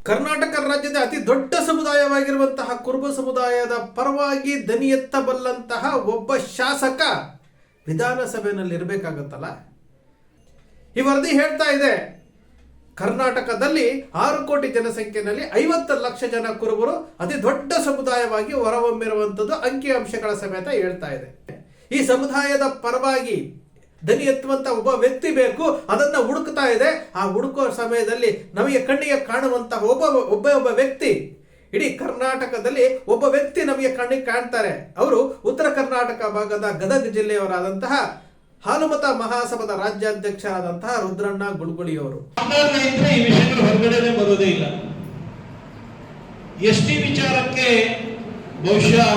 ಕರ್ನಾಟಕ ರಾಜ್ಯದ ಅತಿ ದೊಡ್ಡ ಸಮುದಾಯವಾಗಿರುವಂತಹ ಕುರುಬ ಸಮುದಾಯದ ಪರವಾಗಿ ದನಿ ಎತ್ತಬಲ್ಲಂತಹ ಒಬ್ಬ ಶಾಸಕ ವಿಧಾನಸಭೆಯಲ್ಲಿ ಇರಬೇಕಾಗತ್ತಲ್ಲ. ಈ ವರದಿ ಹೇಳ್ತಾ ಇದೆ, ಕರ್ನಾಟಕದಲ್ಲಿ 6 ಕೋಟಿ ಜನಸಂಖ್ಯೆಯಲ್ಲಿ 50 ಲಕ್ಷ ಜನ ಕುರುಬರು ಅತಿ ದೊಡ್ಡ ಸಮುದಾಯವಾಗಿ ಹೊರಹೊಮ್ಮಿರುವಂಥದ್ದು ಅಂಕಿಅಂಶಗಳ ಸಮೇತ ಹೇಳ್ತಾ ಇದೆ. ಈ ಸಮುದಾಯದ ಪರವಾಗಿ ದನಿ ಎತ್ತುವಂತ ಒಬ್ಬ ವ್ಯಕ್ತಿ ಬೇಕು, ಅದನ್ನ ಹುಡುಕ್ತಾ ಇದೆ. ಆ ಹುಡುಕುವ ಸಮಯದಲ್ಲಿ ನಮಗೆ ಕಣ್ಣಿಗೆ ಕಾಣುವಂತಹ ಒಬ್ಬ ವ್ಯಕ್ತಿ, ಇಡೀ ಕರ್ನಾಟಕದಲ್ಲಿ ಒಬ್ಬ ವ್ಯಕ್ತಿ ನಮಗೆ ಕಣ್ಣಿಗೆ ಕಾಣ್ತಾರೆ. ಅವರು ಉತ್ತರ ಕರ್ನಾಟಕ ಭಾಗದ ಗದಗ ಜಿಲ್ಲೆಯವರಾದಂತಹ ಹಾಲುಮತ ಮಹಾಸಭಾದ ರಾಜ್ಯಾಧ್ಯಕ್ಷರಾದಂತಹ ರುದ್ರಣ್ಣ ಗುಳ್ಗುಳಿಯವರು. ಈ ವಿಷಯಗಳು ಹೊರಗಡೆ ಬರೋದೇ ಇಲ್ಲ. ಎಸ್ಟಿ ವಿಚಾರಕ್ಕೆ ಬಹುಶಃ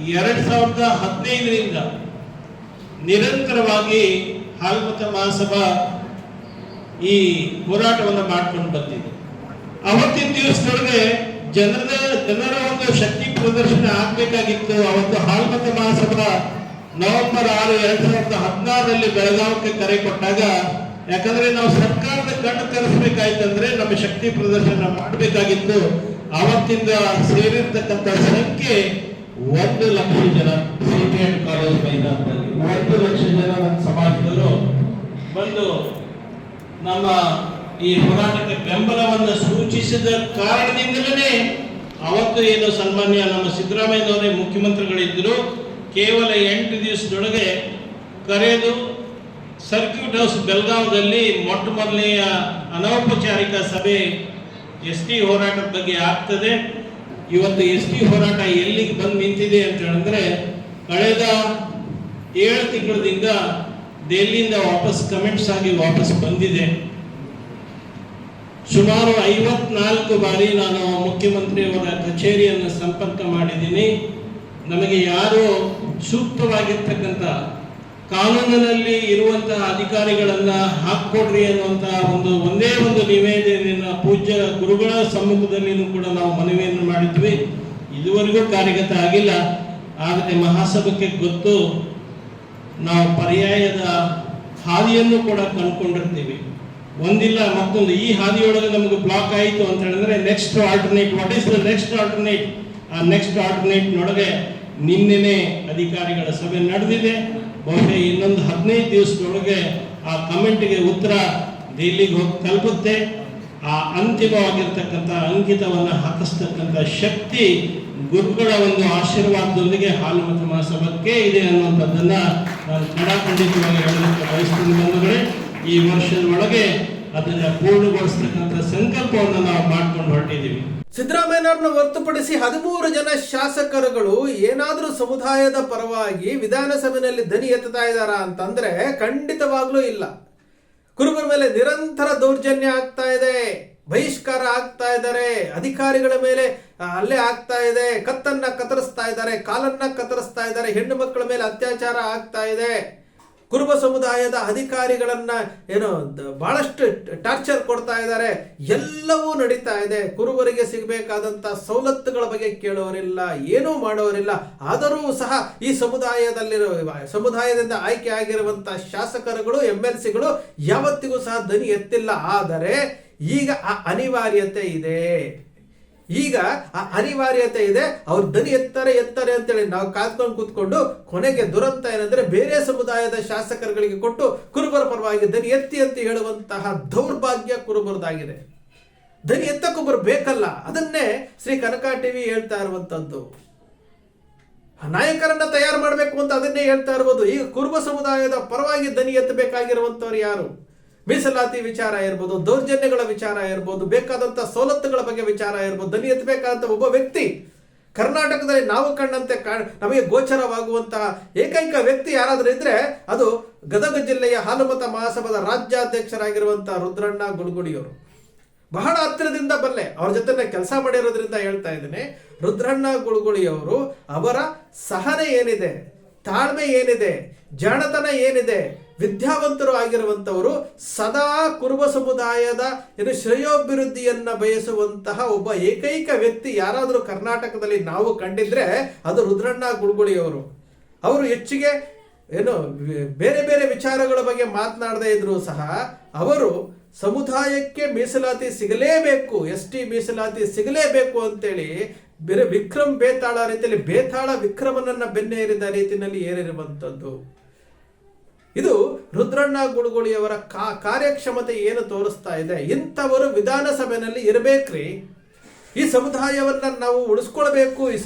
2015ರಿಂದ ನಿರಂತರವಾಗಿ ಹಾಲುಮತ ಮಹಾಸಭಾ ಈ ಹೋರಾಟವನ್ನು ಮಾಡ್ಕೊಂಡು ಬಂದಿದೆ. ಅವತ್ತಿನ ದಿವಸದೊಳಗೆ ಜನರ ಒಂದು ಶಕ್ತಿ ಪ್ರದರ್ಶನ ಆಗ್ಬೇಕಾಗಿತ್ತು. ಅವತ್ತು ಹಾಲುಮತ ಮಹಾಸಭಾ ನವೆಂಬರ್ 6, 2016ರಲ್ಲಿ ಬೆಳಗಾವಕ್ಕೆ ಕರೆ ಕೊಟ್ಟಾಗ, ಯಾಕಂದ್ರೆ ನಾವು ಸರ್ಕಾರದ ಕಣ್ಣು ತರಿಸಬೇಕಾಯ್ತಂದ್ರೆ ನಮ್ಮ ಶಕ್ತಿ ಪ್ರದರ್ಶನ ಮಾಡಬೇಕಾಗಿತ್ತು. ಅವತ್ತಿಂದ ಸೇರಿರ್ತಕ್ಕಂಥ ಸಂಖ್ಯೆ 1 ಲಕ್ಷ ಜನ. ಸಿಪಿಎಂ ಕಾಲೇಜ್ ಮೈದಾನದಲ್ಲಿ 1 ಲಕ್ಷ ಜನ ನಮ್ಮ ಸಮಾಜದವರು ಬಂದು ನಮ್ಮ ಈ ಹೋರಾಟಕ್ಕೆ ಬೆಂಬಲವನ್ನು ಸೂಚಿಸಿದ ಕಾರಣದಿಂದಲೇ ಅವತ್ತು ಏನು ಸನ್ಮಾನ್ಯ ನಮ್ಮ ಸಿದ್ದರಾಮಯ್ಯನವರೇ ಮುಖ್ಯಮಂತ್ರಿಗಳಿದ್ದರು, ಕೇವಲ 8 ದಿವಸದೊಳಗೆ ಕರೆದು ಸರ್ಕ್ಯೂಟ್ ಹೌಸ್ ಬೆಳಗಾವದಲ್ಲಿ ಮೊಟ್ಟ ಮೊದಲನೆಯ ಅನೌಪಚಾರಿಕ ಸಭೆ ಎಸ್ಟಿ ಹೋರಾಟದ ಬಗ್ಗೆ ಆಗ್ತದೆ. ಇವತ್ತು ಎಸ್ಟಿ ಹೋರಾಟ ಎಲ್ಲಿಗೆ ಬಂದು ನಿಂತಿದೆ ಅಂತ ಹೇಳಿದ್ರೆ, ಕಳೆದ 7 ತಿಂಗಳಿಂದ ದೆಹಲಿಯಿಂದ ವಾಪಸ್ ಕಮೆಂಟ್ಸ್ ಆಗಿ ವಾಪಸ್ ಬಂದಿದೆ. ಸುಮಾರು 54 ಬಾರಿ ನಾನು ಮುಖ್ಯಮಂತ್ರಿಯವರ ಕಚೇರಿಯನ್ನು ಸಂಪರ್ಕ ಮಾಡಿದ್ದೀನಿ. ನಮಗೆ ಯಾರು ಸೂಕ್ತವಾಗಿರ್ತಕ್ಕಂಥ ಕಾನೂನಿನಲ್ಲಿ ಇರುವಂತಹ ಅಧಿಕಾರಿಗಳನ್ನ ಹಾಕೊಡ್ರಿ ಅನ್ನುವಂತಹ ಒಂದೇ ಒಂದು ನಿವೇದನೆಯನ್ನು ಪೂಜ್ಯ ಗುರುಗಳ ಸಮ್ಮುಖದಲ್ಲಿನೂ ಕೂಡ ನಾವು ಮನವಿಯನ್ನು ಮಾಡಿದ್ವಿ. ಇದುವರೆಗೂ ಕಾರ್ಯಗತ ಆಗಿಲ್ಲ. ಆದರೆ ಮಹಾಸಭಕ್ಕೆ ಗೊತ್ತು, ನಾವು ಪರ್ಯಾಯದ ಹಾದಿಯನ್ನು ಕೂಡ ಕಂಡುಕೊಂಡಿರ್ತೀವಿ. ಒಂದಿಲ್ಲ ಮತ್ತೊಂದು ಈ ಹಾದಿಯೊಳಗೆ ನಮಗೆ ಬ್ಲಾಕ್ ಆಯಿತು ಅಂತ ಹೇಳಿದ್ರೆ next alternate, what is the next alternate? ಆ ನೆಕ್ಸ್ಟ್ ಆಲ್ಟರ್ನೇಟ್ನೊಳಗೆ ನಿನ್ನೆನೆ ಅಧಿಕಾರಿಗಳ ಸಭೆ ನಡೆದಿದೆ. ಬಹುಶಃ ಇನ್ನೊಂದು 15 ದಿವಸದೊಳಗೆ ಆ ಕಮೆಂಟ್ಗೆ ಉತ್ತರ ದೆಹಲಿಗೆ ಹೋಗಿ ತಲುಪುತ್ತೆ. ಆ ಅಂತಿಮವಾಗಿರ್ತಕ್ಕಂಥ ಅಂಕಿತವನ್ನು ಹಾಕಿಸ್ತಕ್ಕಂಥ ಶಕ್ತಿ ಗುರುಗಳ ಒಂದು ಆಶೀರ್ವಾದದೊಂದಿಗೆ ಹಾಲುಮತ ಮಹಾಸಭಾಕ್ಕೆ ಇದೆ ಅನ್ನುವಂಥದ್ದನ್ನ ನಾನು ಖಂಡಿತವಾಗಿ ಹೇಳಲಿಕ್ಕೆ ಬಯಸ್ತೀನಿ ಬಂಧುಗಳೇ. ಈ ವರ್ಷದ ಒಳಗೆ ಅದನ್ನ ಪೂರ್ಣಗೊಳಿಸ್ತಕ್ಕಂಥ ಸಂಕಲ್ಪವನ್ನು ನಾವು ಮಾಡ್ಕೊಂಡು ಹೊರಟಿದ್ದೀವಿ. ಸಿದ್ದರಾಮಯ್ಯನವ್ರನ್ನ ಹೊರತುಪಡಿಸಿ 13 ಜನ ಶಾಸಕರುಗಳು ಏನಾದ್ರೂ ಸಮುದಾಯದ ಪರವಾಗಿ ವಿಧಾನಸಭೆಯಲ್ಲಿ ದನಿ ಎತ್ತುತ್ತಾ ಇದ್ದಾರಾ ಅಂತಂದ್ರೆ ಖಂಡಿತವಾಗ್ಲೂ ಇಲ್ಲ. ಕುರುಬರ ಮೇಲೆ ನಿರಂತರ ದೌರ್ಜನ್ಯ ಆಗ್ತಾ ಇದೆ, ಬಹಿಷ್ಕಾರ ಆಗ್ತಾ ಇದ್ದಾರೆ, ಅಧಿಕಾರಿಗಳ ಮೇಲೆ ಹಲ್ಲೆ ಆಗ್ತಾ ಇದೆ, ಕತ್ತನ್ನ ಕತ್ತರಿಸ್ತಾ ಇದ್ದಾರೆ, ಕಾಲನ್ನ ಕತ್ತರಿಸ್ತಾ ಇದ್ದಾರೆ, ಹೆಣ್ಣು ಮಕ್ಕಳ ಮೇಲೆ ಅತ್ಯಾಚಾರ ಆಗ್ತಾ ಇದೆ. ಕುರುಬ ಸಮುದಾಯದ ಅಧಿಕಾರಿಗಳನ್ನ ಬಹಳಷ್ಟು ಟಾರ್ಚರ್ ಕೊಡ್ತಾ ಇದ್ದಾರೆ. ಎಲ್ಲವೂ ನಡೀತಾ ಇದೆ. ಕುರುಬರಿಗೆ ಸಿಗಬೇಕಾದಂತ ಸವಲತ್ತುಗಳ ಬಗ್ಗೆ ಕೇಳೋರಿಲ್ಲ, ಏನೂ ಮಾಡೋರಿಲ್ಲ. ಆದರೂ ಸಹ ಈ ಸಮುದಾಯದಿಂದ ಆಯ್ಕೆ ಆಗಿರುವಂತಹ ಶಾಸಕರುಗಳು, MLCಗಳು ಯಾವತ್ತಿಗೂ ಸಹ ದನಿ ಎತ್ತಿಲ್ಲ. ಆದರೆ ಈಗ ಆ ಅನಿವಾರ್ಯತೆ ಇದೆ. ಅವ್ರು ದನಿ ಎತ್ತಾರೆ ಅಂತೇಳಿ ನಾವು ಕಾದ್ಕೊಂಡು ಕೂತ್ಕೊಂಡು ಕೊನೆಗೆ ದುರಂತ ಏನಂದ್ರೆ ಬೇರೆ ಸಮುದಾಯದ ಶಾಸಕರುಗಳಿಗೆ ಕೊಟ್ಟು ಕುರುಬರ ಪರವಾಗಿ ದನಿ ಎತ್ತಿ ಅಂತ ಹೇಳುವಂತಹ ದೌರ್ಭಾಗ್ಯ ಕುರುಬರದಾಗಿದೆ. ದನಿ ಎತ್ತಕ್ಕೊಬ್ಬರು ಬೇಕಲ್ಲ. ಅದನ್ನೇ ಶ್ರೀ ಕನಕ ಟಿವಿ ಹೇಳ್ತಾ ಇರುವಂತದ್ದು. ನಾಯಕರನ್ನ ತಯಾರು ಮಾಡಬೇಕು ಅಂತ ಅದನ್ನೇ ಹೇಳ್ತಾ ಇರ್ಬೋದು. ಈಗ ಕುರುಬ ಸಮುದಾಯದ ಪರವಾಗಿ ದನಿ ಎತ್ತಬೇಕಾಗಿರುವಂತವ್ರು ಯಾರು? ಮೀಸಲಾತಿ ವಿಚಾರ ಇರ್ಬೋದು, ದೌರ್ಜನ್ಯಗಳ ವಿಚಾರ ಇರ್ಬೋದು, ಬೇಕಾದಂತ ಸವಲತ್ತುಗಳ ಬಗ್ಗೆ ವಿಚಾರ ಇರ್ಬೋದು. ದನಿ ಎತ್ತಬೇಕಾದಂತ ಒಬ್ಬ ವ್ಯಕ್ತಿ ಕರ್ನಾಟಕದಲ್ಲಿ ನಾವು ಕಂಡಂತೆ ನಮಗೆ ಗೋಚರವಾಗುವಂತಹ ಏಕೈಕ ವ್ಯಕ್ತಿ ಯಾರಾದ್ರೂ ಇದ್ರೆ ಅದು ಗದಗ ಜಿಲ್ಲೆಯ ಹಾಲುಮತ ಮಹಾಸಭಾದ ರಾಜ್ಯಾಧ್ಯಕ್ಷರಾಗಿರುವಂತಹ ರುದ್ರಣ್ಣ ಗುಳ್ಗುಳಿಯವರು. ಬಹಳ ಹತ್ತಿರದಿಂದ ಬಲ್ಲೆ, ಅವ್ರ ಜೊತೆ ಕೆಲಸ ಮಾಡಿರೋದ್ರಿಂದ ಹೇಳ್ತಾ ಇದ್ದೇನೆ. ರುದ್ರಣ್ಣ ಗುಳ್ಗುಳಿಯವರು ಅವರ ಸಹನೆ ಏನಿದೆ, ತಾಳ್ಮೆ ಏನಿದೆ, ಜಾಣತನ ಏನಿದೆ, ವಿದ್ಯಾವಂತರು ಆಗಿರುವಂತವರು, ಸದಾ ಕುರುಬ ಸಮುದಾಯದ ಶ್ರೇಯೋಭಿವೃದ್ಧಿಯನ್ನ ಬಯಸುವಂತಹ ಒಬ್ಬ ಏಕೈಕ ವ್ಯಕ್ತಿ ಯಾರಾದರೂ ಕರ್ನಾಟಕದಲ್ಲಿ ನಾವು ಕಂಡಿದ್ರೆ ಅದು ರುದ್ರಣ್ಣ ಗುಳ್ಗುಳಿಯವರು. ಅವರು ಹೆಚ್ಚಿಗೆ ಬೇರೆ ಬೇರೆ ವಿಚಾರಗಳ ಬಗ್ಗೆ ಮಾತನಾಡದೇ ಇದ್ರು ಸಹ ಅವರು ಸಮುದಾಯಕ್ಕೆ ಮೀಸಲಾತಿ ಸಿಗಲೇಬೇಕು, ST ಮೀಸಲಾತಿ ಸಿಗಲೇಬೇಕು ಅಂತೇಳಿ ಬೇರೆ ವಿಕ್ರಮ್ ಬೇತಾಳ ರೀತಿಯಲ್ಲಿ ಬೇತಾಳ ವಿಕ್ರಮನನ್ನ ಬೆನ್ನೇರಿದ ರೀತಿಯಲ್ಲಿ ಏರಿರುವಂಥದ್ದು. ಇದು ರುದ್ರಣ್ಣ ಗುಳುಗುಳಿಯವರ ಕಾರ್ಯಕ್ಷಮತೆ ಏನು ತೋರಿಸ್ತಾ ಇದೆ. ಇಂಥವರು ವಿಧಾನಸಭೆಯಲ್ಲಿ ಇರಬೇಕ್ರಿ. ಈ ಸಮುದಾಯವನ್ನ ನಾವು ಉಳಿಸ್ಕೊಳ್ಬೇಕು, ಈ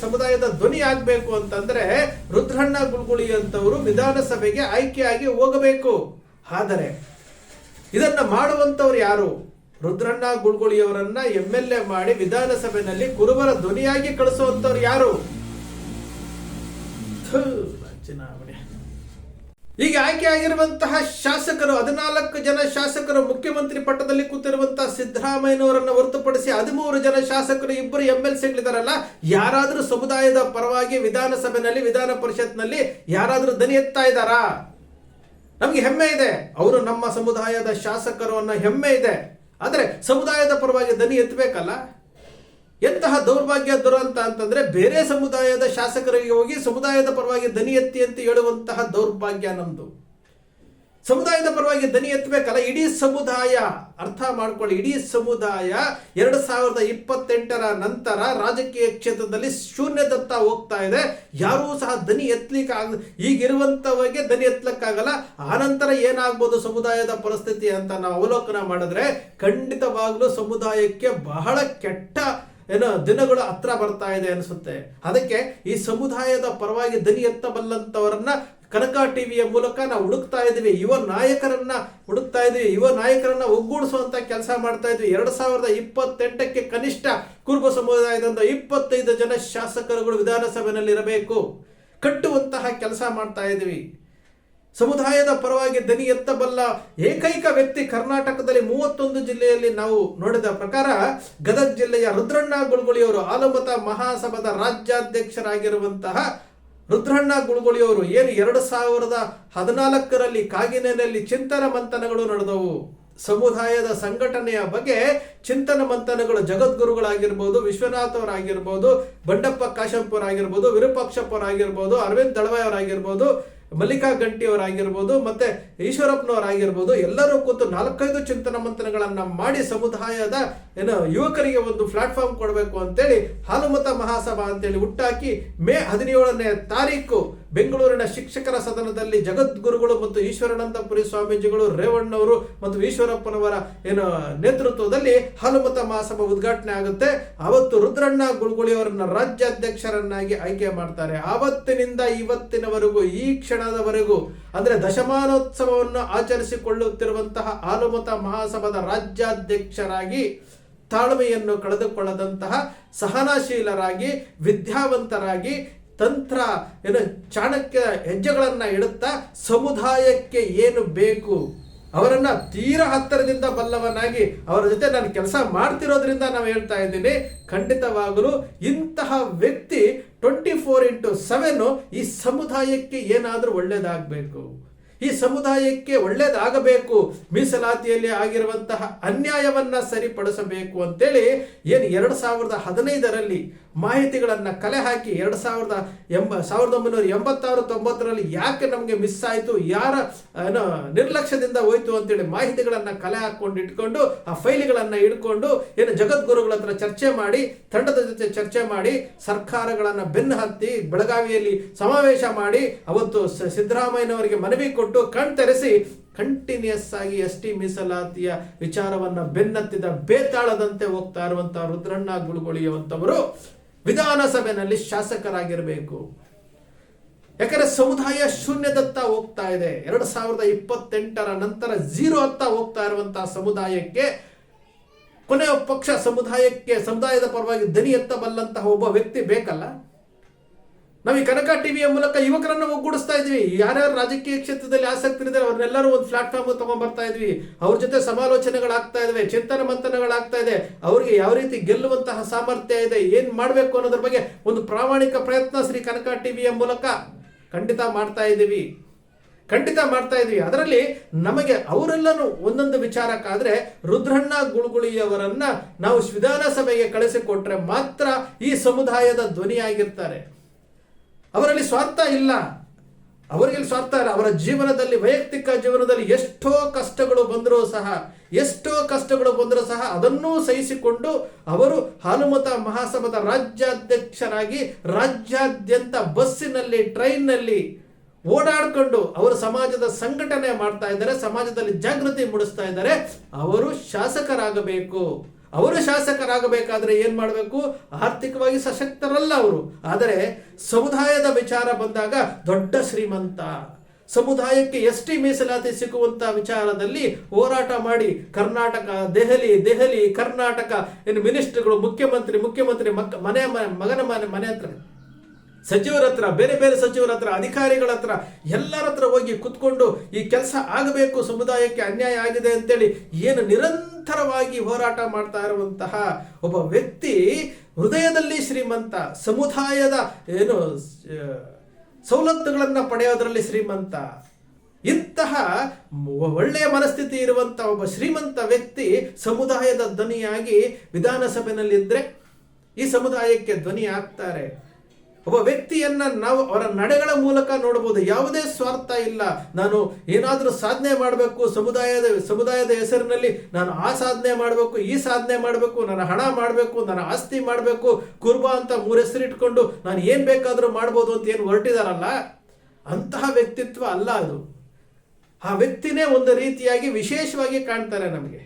ಸಮುದಾಯದ ಧ್ವನಿ ಆಗ್ಬೇಕು ಅಂತಂದ್ರೆ ರುದ್ರಣ್ಣ ಗುಳುಗುಳಿ ಅಂತವರು ವಿಧಾನಸಭೆಗೆ ಆಯ್ಕೆಯಾಗಿ ಹೋಗಬೇಕು. ಆದರೆ ಇದನ್ನ ಮಾಡುವಂತವ್ರು ಯಾರು? ರುದ್ರಣ್ಣ ಗುಳುಗುಳಿಯವರನ್ನ MLA ಮಾಡಿ ವಿಧಾನಸಭೆಯಲ್ಲಿ ಕುರುಬರ ಧ್ವನಿಯಾಗಿ ಕಳಿಸುವಂತವ್ರು ಯಾರು? ಚುನಾವಣೆ ಈಗ ಆಯ್ಕೆ ಆಗಿರುವಂತಹ ಶಾಸಕರು 14 ಜನ ಶಾಸಕರು ಮುಖ್ಯಮಂತ್ರಿ ಪಟ್ಟದಲ್ಲಿ ಕೂತಿರುವಂತಹ ಸಿದ್ದರಾಮಯ್ಯನವರನ್ನ ಹೊರತುಪಡಿಸಿ 13 ಜನ ಶಾಸಕರು, 2 MLCಗಳಿದಾರಲ್ಲ, ಯಾರಾದ್ರೂ ಸಮುದಾಯದ ಪರವಾಗಿ ವಿಧಾನಸಭೆಯಲ್ಲಿ ವಿಧಾನ ಪರಿಷತ್ನಲ್ಲಿ ಯಾರಾದ್ರೂ ಧ್ವನಿ ಎತ್ತಾ ಇದ್ದಾರಾ? ನಮ್ಗೆ ಹೆಮ್ಮೆ ಇದೆ, ಅವರು ನಮ್ಮ ಸಮುದಾಯದ ಶಾಸಕರು ಅನ್ನೋ ಹೆಮ್ಮೆ ಇದೆ. ಆದರೆ ಸಮುದಾಯದ ಪರವಾಗಿ ಧ್ವನಿ ಎತ್ತಬೇಕಲ್ಲ. ಎಂತಹ ದೌರ್ಭಾಗ್ಯ ದುರಂತ ಅಂತಂದ್ರೆ ಬೇರೆ ಸಮುದಾಯದ ಶಾಸಕರಿಗೆ ಹೋಗಿ ಸಮುದಾಯದ ಪರವಾಗಿ ಧ್ವನಿ ಎತ್ತಿ ಅಂತ ಹೇಳುವಂತಹ ದೌರ್ಭಾಗ್ಯ ನಮ್ದು. ಸಮುದಾಯದ ಪರವಾಗಿ ಧ್ವನಿ ಎತ್ತಬೇಕಲ್ಲ. ಇಡೀ ಸಮುದಾಯ, ಅರ್ಥ ಮಾಡ್ಕೊಳ್ಳಿ, ಇಡೀ ಸಮುದಾಯ 2028ರ ನಂತರ ರಾಜಕೀಯ ಕ್ಷೇತ್ರದಲ್ಲಿ ಶೂನ್ಯದತ್ತ ಹೋಗ್ತಾ ಇದೆ. ಯಾರೂ ಸಹ ಧ್ವನಿ ಎತ್ತಲಿಕ್ಕೆ ಈಗಿರುವಂತವರಿಗೆ ಧ್ವನಿ ಎತ್ತಲಿಕ್ಕಾಗಲ್ಲ. ಆನಂತರ ಏನಾಗ್ಬೋದು ಸಮುದಾಯದ ಪರಿಸ್ಥಿತಿ ಅಂತ ನಾವು ಅವಲೋಕನ ಮಾಡಿದ್ರೆ ಖಂಡಿತವಾಗ್ಲೂ ಸಮುದಾಯಕ್ಕೆ ಬಹಳ ಕೆಟ್ಟ ದಿನಗಳು ಹತ್ರ ಬರ್ತಾ ಇದೆ ಅನಿಸುತ್ತೆ. ಅದಕ್ಕೆ ಈ ಸಮುದಾಯದ ಪರವಾಗಿ ಧ್ವನಿ ಎತ್ತಬಲ್ಲಂತವರನ್ನ ಕನಕ ಟಿವಿಯ ಮೂಲಕ ನಾವು ಹುಡುಕ್ತಾ ಇದ್ವಿ, ಯುವ ನಾಯಕರನ್ನ ಹುಡುಕ್ತಾ ಇದ್ವಿ, ಯುವ ನಾಯಕರನ್ನ ಒಗ್ಗೂಡಿಸುವಂತ ಕೆಲಸ ಮಾಡ್ತಾ ಇದ್ವಿ. 2028ಕ್ಕೆ ಕನಿಷ್ಠ ಕುರುಬ ಸಮುದಾಯದಿಂದ 25 ಜನ ಶಾಸಕರುಗಳು ವಿಧಾನಸಭೆಯಲ್ಲಿ ಇರಬೇಕು, ಕಟ್ಟುವಂತಹ ಕೆಲಸ ಮಾಡ್ತಾ ಇದ್ವಿ. ಸಮುದಾಯದ ಪರವಾಗಿ ಧ್ವನಿ ಎತ್ತಬಲ್ಲ ಏಕೈಕ ವ್ಯಕ್ತಿ ಕರ್ನಾಟಕದಲ್ಲಿ 31 ಜಿಲ್ಲೆಯಲ್ಲಿ ನಾವು ನೋಡಿದ ಪ್ರಕಾರ ಗದಗ ಜಿಲ್ಲೆಯ ರುದ್ರಣ್ಣ ಗುಳುಗುಳಿಯವರು, ಹಾಲುಮತ ಮಹಾಸಭಾದ ರಾಜ್ಯಾಧ್ಯಕ್ಷರಾಗಿರುವಂತಹ ರುದ್ರಣ್ಣ ಗುಳುಗುಳಿಯವರು ಏನು 2014ರಲ್ಲಿ ಕಾಗಿನೆಲೆಯಲ್ಲಿ ಚಿಂತನ ಮಂಥನಗಳು ನಡೆದವು. ಸಮುದಾಯದ ಸಂಘಟನೆಯ ಬಗ್ಗೆ ಚಿಂತನ ಮಂಥನಗಳು ಜಗದ್ಗುರುಗಳಾಗಿರ್ಬೋದು, ವಿಶ್ವನಾಥ್ ಅವರಾಗಿರ್ಬೋದು, ಬಂಡಪ್ಪ ಕಾಶಂಪುರ ಆಗಿರ್ಬೋದು, ವಿರೂಪಾಕ್ಷಪ್ಪವರಾಗಿರ್ಬೋದು, ಅರವಿಂದ್ ದಳವಾಯಿ ಅವರಾಗಿರ್ಬೋದು, ಮಲ್ಲಿಕಾ ಗಂಟಿ ಅವರಾಗಿರ್ಬೋದು, ಮತ್ತೆ ಈಶ್ವರಪ್ಪನವರಾಗಿರ್ಬೋದು, ಎಲ್ಲರೂ ಕೂತು 4-5 ಚಿಂತನ ಮಂಥನಗಳನ್ನ ಮಾಡಿ ಸಮುದಾಯದ ಯುವಕರಿಗೆ ಒಂದು ಪ್ಲಾಟ್ಫಾರ್ಮ್ ಕೊಡಬೇಕು ಅಂತೇಳಿ ಹಾಲುಮತ ಮಹಾಸಭಾ ಅಂತೇಳಿ ಹುಟ್ಟಾಕಿ ಮೇ 17ನೇ ತಾರೀಕು ಬೆಂಗಳೂರಿನ ಶಿಕ್ಷಕರ ಸದನದಲ್ಲಿ ಜಗದ್ಗುರುಗಳು ಮತ್ತು ಈಶ್ವರಾನಂದಪುರಿ ಸ್ವಾಮೀಜಿಗಳು, ರೇವಣ್ಣವರು ಮತ್ತು ಈಶ್ವರಪ್ಪನವರ ನೇತೃತ್ವದಲ್ಲಿ ಹಾಲುಮತ ಮಹಾಸಭಾ ಉದ್ಘಾಟನೆ ಆಗುತ್ತೆ. ಅವತ್ತು ರುದ್ರಣ್ಣ ಗುಳುಗುಳಿಯವರನ್ನ ರಾಜ್ಯಾಧ್ಯಕ್ಷರನ್ನಾಗಿ ಆಯ್ಕೆ ಮಾಡ್ತಾರೆ. ಆವತ್ತಿನಿಂದ ಇವತ್ತಿನವರೆಗೂ, ಈ ಕ್ಷಣದವರೆಗೂ, ಅಂದ್ರೆ ದಶಮಾನೋತ್ಸವವನ್ನು ಆಚರಿಸಿಕೊಳ್ಳುತ್ತಿರುವಂತಹ ಹಾಲುಮತ ಮಹಾಸಭಾದ ರಾಜ್ಯಾಧ್ಯಕ್ಷರಾಗಿ ತಾಳ್ಮೆಯನ್ನು ಕಳೆದುಕೊಳ್ಳದಂತಹ ಸಹನಶೀಲರಾಗಿ, ವಿದ್ಯಾವಂತರಾಗಿ, ತಂತ್ರ ಚಾಣಕ್ಯ ಹೆಜ್ಜೆಗಳನ್ನ ಇಡುತ್ತಾ ಸಮುದಾಯಕ್ಕೆ ಏನು ಬೇಕು ಅವರನ್ನ ತೀರಾ ಹತ್ತಿರದಿಂದ ಬಲ್ಲವನಾಗಿ ಅವರ ಜೊತೆ ನಾನು ಕೆಲಸ ಮಾಡ್ತಿರೋದ್ರಿಂದ ನಾವು ಹೇಳ್ತಾ ಇದ್ದೀನಿ. ಖಂಡಿತವಾಗಲೂ ಇಂತಹ ವ್ಯಕ್ತಿ 24x7 ಈ ಸಮುದಾಯಕ್ಕೆ ಏನಾದರೂ ಒಳ್ಳೇದಾಗಬೇಕು, ಈ ಸಮುದಾಯಕ್ಕೆ ಒಳ್ಳೇದಾಗಬೇಕು, ಮೀಸಲಾತಿಯಲ್ಲಿ ಆಗಿರುವಂತಹ ಅನ್ಯಾಯವನ್ನ ಸರಿಪಡಿಸಬೇಕು ಅಂತೇಳಿ ಏನು 2015ರಲ್ಲಿ ಮಾಹಿತಿಗಳನ್ನ ಕಲೆ ಹಾಕಿ 1986-90ರಲ್ಲಿ ಯಾಕೆ ನಮಗೆ ಮಿಸ್ ಆಯಿತು, ಯಾರ ನಿರ್ಲಕ್ಷ್ಯದಿಂದ ಹೋಯ್ತು ಅಂತೇಳಿ ಮಾಹಿತಿಗಳನ್ನ ಕಲೆ ಹಾಕೊಂಡು ಇಟ್ಕೊಂಡು ಆ ಫೈಲ್ಗಳನ್ನ ಇಟ್ಕೊಂಡು ಏನು ಜಗದ್ಗುರುಗಳ ಹತ್ರ ಚರ್ಚೆ ಮಾಡಿ, ತಂಡದ ಜೊತೆ ಚರ್ಚೆ ಮಾಡಿ, ಸರ್ಕಾರಗಳನ್ನ ಬೆನ್ನು ಹತ್ತಿ ಬೆಳಗಾವಿಯಲ್ಲಿ ಸಮಾವೇಶ ಮಾಡಿ ಅವತ್ತು ಸಿದ್ದರಾಮಯ್ಯನವರಿಗೆ ಮನವಿ ಕೊಟ್ಟು ಕಣ್ತೆರೆಸಿ ಕಂಟಿನ್ಯೂಸ್ ಆಗಿ ST ಮೀಸಲಾತಿಯ ವಿಚಾರವನ್ನ ಬೆನ್ನತ್ತಿದ ಬೇತಾಳದಂತೆ ಹೋಗ್ತಾ ಇರುವಂತಹ ರುದ್ರಣ್ಣ ಗುಳುಗುಳಿಯಂತವರು ವಿಧಾನಸಭೆಯಲ್ಲಿ ಶಾಸಕರಾಗಿರಬೇಕು. ಯಾಕಂದ್ರೆ ಸಮುದಾಯ ಶೂನ್ಯದತ್ತ ಹೋಗ್ತಾ ಇದೆ. 2028ರ ನಂತರ 0 ಹತ್ತ ಹೋಗ್ತಾ ಇರುವಂತಹ ಸಮುದಾಯಕ್ಕೆ ಕೊನೆಯ ಪಕ್ಷ ಸಮುದಾಯದ ಪರವಾಗಿ ಧ್ವನಿ ಎತ್ತಬಲ್ಲಂತಹ ಒಬ್ಬ ವ್ಯಕ್ತಿ ಬೇಕಲ್ಲ. ನಾವು ಈ ಕನಕ ಟಿವಿಯ ಮೂಲಕ ಯುವಕರನ್ನು ಒಗ್ಗೂಡಿಸ್ತಾ ಇದ್ವಿ. ಯಾರ್ಯಾರು ರಾಜಕೀಯ ಕ್ಷೇತ್ರದಲ್ಲಿ ಆಸಕ್ತಿ ಇದ್ದಾರೆ ಅವ್ರನ್ನೆಲ್ಲರೂ ಒಂದು ಪ್ಲಾಟ್ಫಾರ್ಮ್ ತಗೊಂಡ್ಬರ್ತಾ ಇದ್ವಿ. ಅವ್ರ ಜೊತೆ ಸಮಾಲೋಚನೆಗಳಾಗ್ತಾ ಇದಾವೆ, ಚಿಂತನ ಮಂಥನಗಳಾಗ್ತಾ ಇದೆ. ಅವ್ರಿಗೆ ಯಾವ ರೀತಿ ಗೆಲ್ಲುವಂತಹ ಸಾಮರ್ಥ್ಯ ಇದೆ, ಏನ್ ಮಾಡಬೇಕು ಅನ್ನೋದ್ರ ಬಗ್ಗೆ ಒಂದು ಪ್ರಾಮಾಣಿಕ ಪ್ರಯತ್ನ ಶ್ರೀ ಕನಕ ಟಿವಿಯ ಮೂಲಕ ಖಂಡಿತ ಮಾಡ್ತಾ ಇದ್ದೀವಿ. ಅದರಲ್ಲಿ ನಮಗೆ ಅವರೆಲ್ಲನೂ ಒಂದೊಂದು ವಿಚಾರಕ್ಕಾದ್ರೆ ರುದ್ರಣ್ಣ ಗುಳುಗುಳಿಯವರನ್ನ ನಾವು ವಿಧಾನಸಭೆಗೆ ಕಳಿಸಿಕೊಟ್ರೆ ಮಾತ್ರ ಈ ಸಮುದಾಯದ ಧ್ವನಿಯಾಗಿರ್ತಾರೆ. ಅವರಲ್ಲಿ ಸ್ವಾರ್ಥ ಇಲ್ಲ. ಅವರಿಗೆ ಸ್ವಾರ್ಥ ಇಲ್ಲ. ಅವರ ಜೀವನದಲ್ಲಿ, ವೈಯಕ್ತಿಕ ಜೀವನದಲ್ಲಿ ಎಷ್ಟೋ ಕಷ್ಟಗಳು ಬಂದರೂ ಸಹ ಅದನ್ನೂ ಸಹಿಸಿಕೊಂಡು ಅವರು ಹಾಲುಮತ ಮಹಾಸಭಾದ ರಾಜ್ಯಾಧ್ಯಕ್ಷರಾಗಿ ರಾಜ್ಯಾದ್ಯಂತ ಬಸ್ಸಿನಲ್ಲಿ, ಟ್ರೈನ್ನಲ್ಲಿ ಓಡಾಡ್ಕೊಂಡು ಅವರು ಸಮಾಜದ ಸಂಘಟನೆ ಮಾಡ್ತಾ ಇದ್ದಾರೆ, ಸಮಾಜದಲ್ಲಿ ಜಾಗೃತಿ ಮೂಡಿಸ್ತಾ ಇದ್ದಾರೆ. ಅವರು ಶಾಸಕರಾಗಬೇಕಾದ್ರೆ ಏನ್ ಮಾಡಬೇಕು? ಆರ್ಥಿಕವಾಗಿ ಸಶಕ್ತರಲ್ಲ ಅವರು, ಆದರೆ ಸಮುದಾಯದ ವಿಚಾರ ಬಂದಾಗ ದೊಡ್ಡ ಶ್ರೀಮಂತ. ಸಮುದಾಯಕ್ಕೆ ಎಸ್ಟಿ ಮೀಸಲಾತಿ ಸಿಗುವಂತ ವಿಚಾರದಲ್ಲಿ ಹೋರಾಟ ಮಾಡಿ ಕರ್ನಾಟಕ, ದೆಹಲಿ ಕರ್ನಾಟಕ ಮಿನಿಸ್ಟರ್ಗಳು, ಮುಖ್ಯಮಂತ್ರಿ ಮನೆ ಹತ್ರ, ಸಚಿವರ ಹತ್ರ, ಬೇರೆ ಬೇರೆ ಸಚಿವರ ಹತ್ರ, ಅಧಿಕಾರಿಗಳ ಹತ್ರ, ಎಲ್ಲರ ಹತ್ರ ಹೋಗಿ ಕುತ್ಕೊಂಡು ಈ ಕೆಲಸ ಆಗಬೇಕು, ಸಮುದಾಯಕ್ಕೆ ಅನ್ಯಾಯ ಆಗಿದೆ ಅಂತೇಳಿ ಏನು ನಿರಂತರವಾಗಿ ಹೋರಾಟ ಮಾಡ್ತಾ ಇರುವಂತಹ ಒಬ್ಬ ವ್ಯಕ್ತಿ, ಹೃದಯದಲ್ಲಿ ಶ್ರೀಮಂತ, ಸಮುದಾಯದ ಸವಲತ್ತುಗಳನ್ನ ಪಡೆಯೋದ್ರಲ್ಲಿ ಶ್ರೀಮಂತ. ಇಂತಹ ಒಳ್ಳೆಯ ಮನಸ್ಥಿತಿ ಇರುವಂತಹ ಒಬ್ಬ ಶ್ರೀಮಂತ ವ್ಯಕ್ತಿ ಸಮುದಾಯದ ಧ್ವನಿಯಾಗಿ ವಿಧಾನಸಭೆಯಲ್ಲಿದ್ದರೆ ಈ ಸಮುದಾಯಕ್ಕೆ ಧ್ವನಿ ಆಗ್ತಾರೆ. ಒಬ್ಬ ವ್ಯಕ್ತಿಯನ್ನ ನಾವು ಅವರ ನಡೆಗಳ ಮೂಲಕ ನೋಡಬಹುದು. ಯಾವುದೇ ಸ್ವಾರ್ಥ ಇಲ್ಲ. ನಾನು ಏನಾದರೂ ಸಾಧನೆ ಮಾಡಬೇಕು, ಸಮುದಾಯದ ಹೆಸರಿನಲ್ಲಿ ನಾನು ಆ ಸಾಧನೆ ಮಾಡಬೇಕು, ಈ ಸಾಧನೆ ಮಾಡಬೇಕು, ನನ್ನ ಹಣ ಮಾಡಬೇಕು, ನನ್ನ ಆಸ್ತಿ ಮಾಡಬೇಕು, ಕುರ್ಬಾ ಅಂತ 3 ಹೆಸರು ಇಟ್ಕೊಂಡು ನಾನು ಏನ್ ಬೇಕಾದರೂ ಮಾಡ್ಬೋದು ಅಂತ ಏನು ಹೊರಟಿದಾರಲ್ಲ, ಅಂತಹ ವ್ಯಕ್ತಿತ್ವ ಅಲ್ಲ ಅದು. ಆ ವ್ಯಕ್ತಿನೇ ಒಂದು ರೀತಿಯಾಗಿ ವಿಶೇಷವಾಗಿ ಕಾಣ್ತಾರೆ ನಮಗೆ.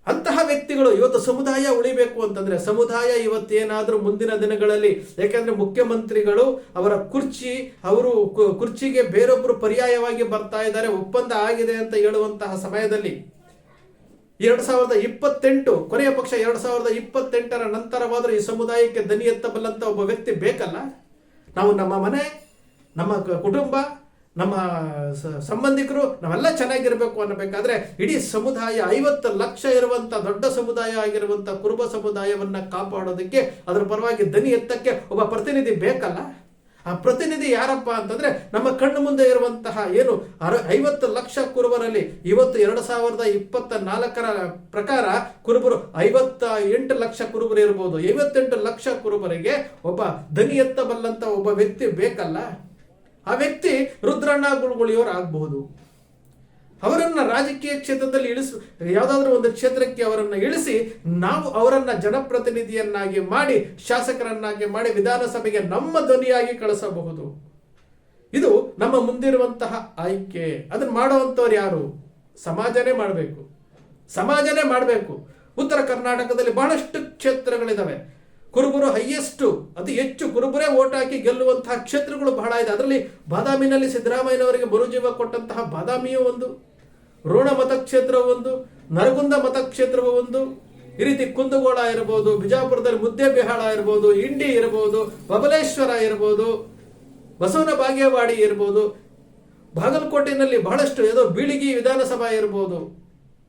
ಅಂತಹ ವ್ಯಕ್ತಿಗಳು ಇವತ್ತು ಸಮುದಾಯ ಉಳಿಬೇಕು ಅಂತಂದ್ರೆ, ಸಮುದಾಯ ಇವತ್ತೇನಾದ್ರೂ ಮುಂದಿನ ದಿನಗಳಲ್ಲಿ, ಯಾಕಂದ್ರೆ ಮುಖ್ಯಮಂತ್ರಿಗಳು ಅವರ ಕುರ್ಚಿಗೆ ಬೇರೊಬ್ಬರು ಪರ್ಯಾಯವಾಗಿ ಬರ್ತಾ ಇದ್ದಾರೆ, ಒಪ್ಪಂದ ಆಗಿದೆ ಅಂತ ಹೇಳುವಂತಹ ಸಮಯದಲ್ಲಿ 2028 ಕೊನೆಯ ಪಕ್ಷ 2028ರ ನಂತರವಾದರೂ ಈ ಸಮುದಾಯಕ್ಕೆ ದನಿ ಎತ್ತಬಲ್ಲಂತ ಒಬ್ಬ ವ್ಯಕ್ತಿ ಬೇಕಲ್ಲ. ನಾವು ನಮ್ಮ ಮನೆ, ನಮ್ಮ ಕುಟುಂಬ, ನಮ್ಮ ಸಂಬಂಧಿಕರು ನಾವೆಲ್ಲ ಚೆನ್ನಾಗಿರ್ಬೇಕು ಅನ್ನಬೇಕಾದ್ರೆ ಇಡೀ ಸಮುದಾಯ 50 ಲಕ್ಷ ಇರುವಂತ ದೊಡ್ಡ ಸಮುದಾಯ ಆಗಿರುವಂತ ಕುರುಬ ಸಮುದಾಯವನ್ನ ಕಾಪಾಡೋದಕ್ಕೆ, ಅದರ ಪರವಾಗಿ ದನಿ ಎತ್ತಕ್ಕೆ ಒಬ್ಬ ಪ್ರತಿನಿಧಿ ಬೇಕಲ್ಲ. ಆ ಪ್ರತಿನಿಧಿ ಯಾರಪ್ಪ ಅಂತಂದ್ರೆ ನಮ್ಮ ಕಣ್ಣು ಮುಂದೆ ಇರುವಂತಹ 50 ಲಕ್ಷ ಕುರುಬರಲ್ಲಿ ಇವತ್ತು 2024ರ ಪ್ರಕಾರ ಕುರುಬರು 58 ಲಕ್ಷ ಕುರುಬರು ಇರಬಹುದು. 58 ಲಕ್ಷ ಕುರುಬರಿಗೆ ಒಬ್ಬ ದನಿ ಎತ್ತಬಲ್ಲಂತ ಒಬ್ಬ ವ್ಯಕ್ತಿ ಬೇಕಲ್ಲ. ಆ ವ್ಯಕ್ತಿ ರುದ್ರಣ್ಣ ಗುಳ್ಗುಳಿಯವರು ಆಗಬಹುದು. ಅವರನ್ನ ರಾಜಕೀಯ ಕ್ಷೇತ್ರದಲ್ಲಿ ಯಾವುದಾದ್ರೂ ಒಂದು ಕ್ಷೇತ್ರಕ್ಕೆ ಅವರನ್ನ ಇಳಿಸಿ ನಾವು ಅವರನ್ನ ಜನಪ್ರತಿನಿಧಿಯನ್ನಾಗಿ ಮಾಡಿ, ಶಾಸಕರನ್ನಾಗಿ ಮಾಡಿ ವಿಧಾನಸಭೆಗೆ ನಮ್ಮ ಧ್ವನಿಯಾಗಿ ಕಳಿಸಬಹುದು. ಇದು ನಮ್ಮ ಮುಂದಿರುವಂತಹ ಆಯ್ಕೆ. ಅದನ್ನ ಮಾಡುವಂತವ್ರು ಯಾರು? ಸಮಾಜನೇ ಮಾಡಬೇಕು. ಉತ್ತರ ಕರ್ನಾಟಕದಲ್ಲಿ ಬಹಳಷ್ಟು ಕ್ಷೇತ್ರಗಳಿದಾವೆ. ಕುರುಬರು ಅತಿ ಹೆಚ್ಚು ಕುರುಬರೇ ಓಟ್ ಹಾಕಿ ಗೆಲ್ಲುವಂತಹ ಕ್ಷೇತ್ರಗಳು ಬಹಳ ಇದೆ. ಅದರಲ್ಲಿ ಬಾದಾಮಿನಲ್ಲಿ ಸಿದ್ದರಾಮಯ್ಯನವರಿಗೆ ಮರುಜೀವ ಕೊಟ್ಟಂತಹ ಬಾದಾಮಿಯೂ ಒಂದು, ರೋಣ ಮತಕ್ಷೇತ್ರವೂ ಒಂದು, ನರಗುಂದ ಮತಕ್ಷೇತ್ರವೂ ಒಂದು, ಈ ರೀತಿ ಕುಂದಗೋಳ ಇರಬಹುದು, ಬಿಜಾಪುರದಲ್ಲಿ ಮುದ್ದೇಬಿಹಾಳ ಇರಬಹುದು, ಇಂಡಿ ಇರಬಹುದು, ಬಬಲೇಶ್ವರ ಇರಬಹುದು, ಬಸವನ ಬಾಗೇವಾಡಿ ಇರಬಹುದು, ಬಾಗಲಕೋಟೆಯಲ್ಲಿ ಬಹಳಷ್ಟು ಬೀಳಿಗಿ ವಿಧಾನಸಭಾ ಇರಬಹುದು,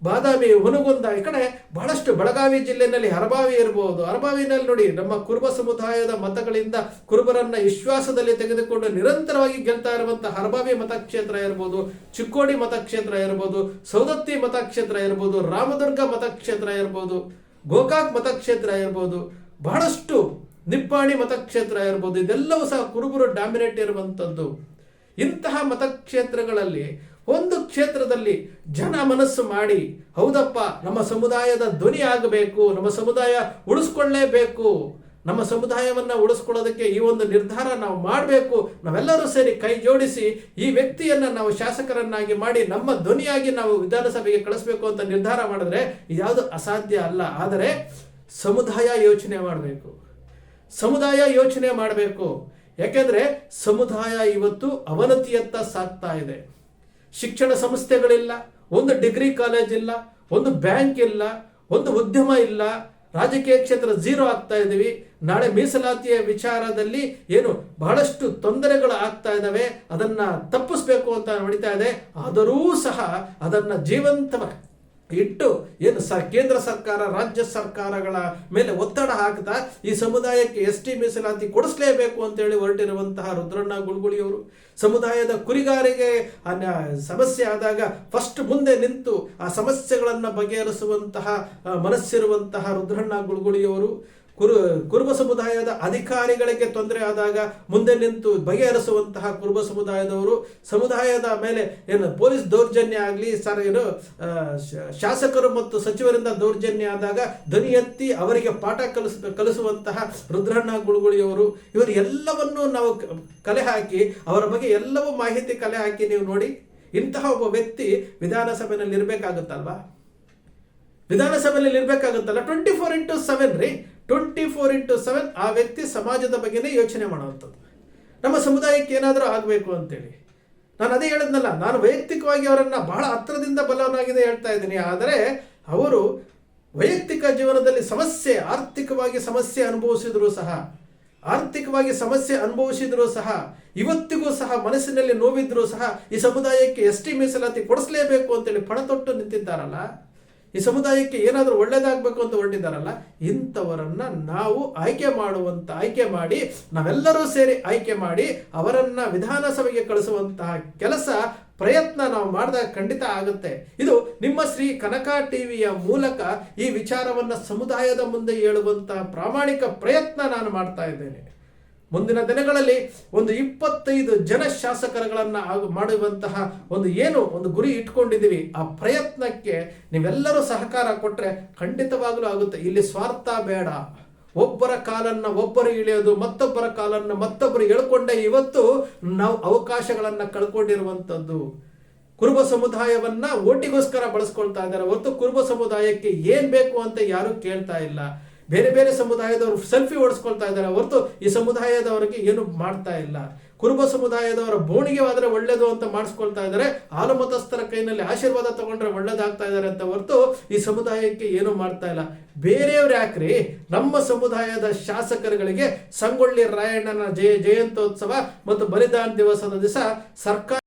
ಬಾದಾಮಿ, ಹುನಗುಂದ, ಈ ಕಡೆ ಬಹಳಷ್ಟು ಬೆಳಗಾವಿ ಜಿಲ್ಲೆಯಲ್ಲಿ ಹರಬಾವಿ ಇರಬಹುದು. ಹರಬಾವಿನಲ್ಲಿ ನೋಡಿ ನಮ್ಮ ಕುರುಬ ಸಮುದಾಯದ ಮತಗಳಿಂದ ಕುರುಬರನ್ನ ವಿಶ್ವಾಸದಲ್ಲಿ ತೆಗೆದುಕೊಂಡು ನಿರಂತರವಾಗಿ ಗೆಲ್ತಾ ಇರುವಂತಹ ಹರಬಾವಿ ಮತಕ್ಷೇತ್ರ ಇರಬಹುದು, ಚಿಕ್ಕೋಡಿ ಮತಕ್ಷೇತ್ರ ಇರಬಹುದು, ಸೌದತ್ತಿ ಮತಕ್ಷೇತ್ರ ಇರಬಹುದು, ರಾಮದುರ್ಗ ಮತಕ್ಷೇತ್ರ ಇರಬಹುದು, ಗೋಕಾಕ್ ಮತಕ್ಷೇತ್ರ ಇರಬಹುದು, ಬಹಳಷ್ಟು ನಿಪ್ಪಾಣಿ ಮತಕ್ಷೇತ್ರ ಇರಬಹುದು. ಇದೆಲ್ಲವೂ ಸಹ ಕುರುಬರು ಡಾಮಿನೇಟ್ ಇರುವಂತದ್ದು. ಇಂತಹ ಮತಕ್ಷೇತ್ರಗಳಲ್ಲಿ ಒಂದು ಕ್ಷೇತ್ರದಲ್ಲಿ ಜನ ಮನಸ್ಸು ಮಾಡಿ, ಹೌದಪ್ಪ ನಮ್ಮ ಸಮುದಾಯದ ಧ್ವನಿ ಆಗಬೇಕು, ನಮ್ಮ ಸಮುದಾಯ ಉಳಿಸ್ಕೊಳ್ಳೇಬೇಕು, ನಮ್ಮ ಸಮುದಾಯವನ್ನ ಉಳಿಸ್ಕೊಳ್ಳೋದಕ್ಕೆ ಈ ಒಂದು ನಿರ್ಧಾರ ನಾವು ಮಾಡಬೇಕು, ನಾವೆಲ್ಲರೂ ಸೇರಿ ಕೈ ಜೋಡಿಸಿ ಈ ವ್ಯಕ್ತಿಯನ್ನ ನಾವು ಶಾಸಕರನ್ನಾಗಿ ಮಾಡಿ ನಮ್ಮ ಧ್ವನಿಯಾಗಿ ನಾವು ವಿಧಾನಸಭೆಗೆ ಕಳಿಸ್ಬೇಕು ಅಂತ ನಿರ್ಧಾರ ಮಾಡಿದ್ರೆ ಇದ್ಯಾವುದು ಅಸಾಧ್ಯ ಅಲ್ಲ. ಆದರೆ ಸಮುದಾಯ ಯೋಚನೆ ಮಾಡಬೇಕು. ಯಾಕೆಂದ್ರೆ ಸಮುದಾಯ ಇವತ್ತು ಅವನತಿಯತ್ತ ಸಾಗ್ತಾ ಇದೆ. ಶಿಕ್ಷಣ ಸಂಸ್ಥೆಗಳಿಲ್ಲ, ಒಂದು ಡಿಗ್ರಿ ಕಾಲೇಜ್ ಇಲ್ಲ, ಒಂದು ಬ್ಯಾಂಕ್ ಇಲ್ಲ, ಒಂದು ಉದ್ಯಮ ಇಲ್ಲ, ರಾಜಕೀಯ ಕ್ಷೇತ್ರ 0 ಆಗ್ತಾ ಇದೀವಿ. ನಾಳೆ ಮೀಸಲಾತಿಯ ವಿಚಾರದಲ್ಲಿ ಬಹಳಷ್ಟು ತೊಂದರೆಗಳು ಆಗ್ತಾ ಇದ್ದಾವೆ. ಅದನ್ನ ತಪ್ಪಿಸ್ಬೇಕು ಅಂತ ನಡೀತಾ ಇದೆ. ಆದರೂ ಸಹ ಅದನ್ನ ಜೀವಂತವಾಗಿ ಇಟ್ಟು ಕೇಂದ್ರ ಸರ್ಕಾರ, ರಾಜ್ಯ ಸರ್ಕಾರಗಳ ಮೇಲೆ ಒತ್ತಡ ಹಾಕ್ತಾ ಈ ಸಮುದಾಯಕ್ಕೆ ಎಸ್ಟಿ ಮೀಸಲಾತಿ ಕೊಡಿಸಲೇಬೇಕು ಅಂತೇಳಿ ಹೊರಟಿರುವಂತಹ ರುದ್ರಣ್ಣ ಗುಳ್ಗುಳಿಯವರು, ಸಮುದಾಯದ ಕುರಿಗಾರಿಗೆ ಸಮಸ್ಯೆ ಆದಾಗ ಫಸ್ಟ್ ಮುಂದೆ ನಿಂತು ಆ ಸಮಸ್ಯೆಗಳನ್ನು ಬಗೆಹರಿಸುವಂತಹ ಮನಸ್ಸಿರುವಂತಹ ರುದ್ರಣ್ಣ ಗುಳ್ಗುಳಿಯವರು, ಕುರುಬ ಸಮುದಾಯದ ಅಧಿಕಾರಿಗಳಿಗೆ ತೊಂದರೆ ಆದಾಗ ಮುಂದೆ ನಿಂತು ಬಗೆಹರಿಸುವಂತಹ ಕುರುಬ ಸಮುದಾಯದವರು, ಸಮುದಾಯದ ಮೇಲೆ ಏನು ಪೊಲೀಸ್ ದೌರ್ಜನ್ಯ ಆಗಲಿ ಶಾಸಕರು ಮತ್ತು ಸಚಿವರಿಂದ ದೌರ್ಜನ್ಯ ಆದಾಗ ಧ್ವನಿ ಎತ್ತಿ ಅವರಿಗೆ ಪಾಠ ಕಲಿಸುವಂತಹ ರುದ್ರಣ್ಣ ಗುಳುಗುಳಿಯವರು, ಇವರು ಎಲ್ಲವನ್ನೂ ನಾವು ಕಲೆ ಹಾಕಿ ಅವರ ಬಗ್ಗೆ ಎಲ್ಲವೂ ಮಾಹಿತಿ ಕಲೆ ಹಾಕಿ ನೀವು ನೋಡಿ, ಇಂತಹ ಒಬ್ಬ ವ್ಯಕ್ತಿ ವಿಧಾನಸಭೆಯಲ್ಲಿ ಇರಬೇಕಾಗುತ್ತಲ್ವಾ? ವಿಧಾನಸಭೆಯಲ್ಲಿ ಇರಬೇಕಾಗುತ್ತಲ್ಲ. 24x7 ರೀ, 24x7 ಆ ವ್ಯಕ್ತಿ ಸಮಾಜದ ಬಗ್ಗೆನೇ ಯೋಚನೆ ಮಾಡುವಂಥದ್ದು. ನಮ್ಮ ಸಮುದಾಯಕ್ಕೆ ಏನಾದರೂ ಆಗಬೇಕು ಅಂತೇಳಿ ನಾನು ಅದೇ ಹೇಳಿದ್ನಲ್ಲ, ನಾನು ವೈಯಕ್ತಿಕವಾಗಿ ಅವರನ್ನು ಬಹಳ ಹತ್ತಿರದಿಂದ ಬಲವನಾಗಿದೆ ಹೇಳ್ತಾ ಇದ್ದೀನಿ. ಆದರೆ ಅವರು ವೈಯಕ್ತಿಕ ಜೀವನದಲ್ಲಿ ಸಮಸ್ಯೆ, ಆರ್ಥಿಕವಾಗಿ ಸಮಸ್ಯೆ ಅನುಭವಿಸಿದ್ರು ಸಹ ಇವತ್ತಿಗೂ ಸಹ ಮನಸ್ಸಿನಲ್ಲಿ ನೋವಿದ್ರೂ ಸಹ ಈ ಸಮುದಾಯಕ್ಕೆ ಎಸ್ ಟಿ ಮೀಸಲಾತಿ ಕೊಡಿಸಲೇಬೇಕು ಅಂತೇಳಿ ಪಣ ತೊಟ್ಟು ನಿಂತಿದ್ದಾರಲ್ಲ, ಈ ಸಮುದಾಯಕ್ಕೆ ಏನಾದರೂ ಒಳ್ಳೇದಾಗಬೇಕು ಅಂತ ಹೊರಟಿದ್ದಾರಲ್ಲ, ಇಂಥವರನ್ನ ನಾವು ಆಯ್ಕೆ ಮಾಡಿ ನಾವೆಲ್ಲರೂ ಸೇರಿ ಆಯ್ಕೆ ಮಾಡಿ ಅವರನ್ನ ವಿಧಾನಸಭೆಗೆ ಕಳಿಸುವಂತಹ ಪ್ರಯತ್ನ ನಾವು ಮಾಡಿದಾಗ ಖಂಡಿತ ಆಗುತ್ತೆ. ಇದು ನಿಮ್ಮ ಶ್ರೀ ಕನಕ ಟಿವಿಯ ಮೂಲಕ ಈ ವಿಚಾರವನ್ನು ಸಮುದಾಯದ ಮುಂದೆ ಹೇಳುವಂತಹ ಪ್ರಾಮಾಣಿಕ ಪ್ರಯತ್ನ ನಾನು ಮಾಡ್ತಾ ಇದ್ದೇನೆ. ಮುಂದಿನ ದಿನಗಳಲ್ಲಿ ಒಂದು 25 ಜನ ಶಾಸಕರುಗಳನ್ನು ಮಾಡುವಂತಹ ಒಂದು ಗುರಿ ಇಟ್ಕೊಂಡಿದ್ದೀವಿ. ಆ ಪ್ರಯತ್ನಕ್ಕೆ ನೀವೆಲ್ಲರೂ ಸಹಕಾರ ಕೊಟ್ಟರೆ ಖಂಡಿತವಾಗಲೂ ಆಗುತ್ತೆ. ಇಲ್ಲಿ ಸ್ವಾರ್ಥ ಬೇಡ. ಒಬ್ಬರ ಕಾಲನ್ನು ಒಬ್ಬರು ಇಳಿಯೋದು, ಮತ್ತೊಬ್ಬರ ಕಾಲನ್ನು ಮತ್ತೊಬ್ಬರು ಎಳ್ಕೊಂಡೆ ಇವತ್ತು ನಾವು ಅವಕಾಶಗಳನ್ನು ಕಳ್ಕೊಂಡಿರುವಂಥದ್ದು. ಕುರುಬ ಸಮುದಾಯವನ್ನ ಓಟಿಗೋಸ್ಕರ ಬಳಸ್ಕೊಳ್ತಾ ಇದ್ದಾರೆ ಹೊರತು ಕುರುಬ ಸಮುದಾಯಕ್ಕೆ ಏನ್ ಬೇಕು ಅಂತ ಯಾರು ಕೇಳ್ತಾ ಇಲ್ಲ. ಬೇರೆ ಬೇರೆ ಸಮುದಾಯದವರು ಸೆಲ್ಫಿ ಓಡಿಸ್ಕೊಳ್ತಾ ಇದ್ದಾರೆ ಹೊರತು ಈ ಸಮುದಾಯದವರಿಗೆ ಏನು ಮಾಡ್ತಾ ಇಲ್ಲ. ಕುರುಬ ಸಮುದಾಯದವರ ಬೋಣಿಗೆ ಆದ್ರೆ ಒಳ್ಳೇದು ಅಂತ ಮಾಡಿಸ್ಕೊಳ್ತಾ ಇದ್ದಾರೆ. ಆಲಮತಸ್ಥರ ಕೈನಲ್ಲಿ ಆಶೀರ್ವಾದ ತಗೊಂಡ್ರೆ ಒಳ್ಳೇದಾಗ್ತಾ ಇದ್ದಾರೆ ಅಂತ ಹೊರತು ಈ ಸಮುದಾಯಕ್ಕೆ ಏನು ಮಾಡ್ತಾ ಇಲ್ಲ. ಬೇರೆಯವ್ರು ಯಾಕ್ರಿ ನಮ್ಮ ಸಮುದಾಯದ ಶಾಸಕರುಗಳಿಗೆ ಸಂಗೊಳ್ಳಿ ರಾಯಣ್ಣನ ಜಯಂತ್ಯೋತ್ಸವ ಮತ್ತು ಬಲಿದಾನ ದಿವಸದ ದಿವಸ ಸರ್ಕಾರ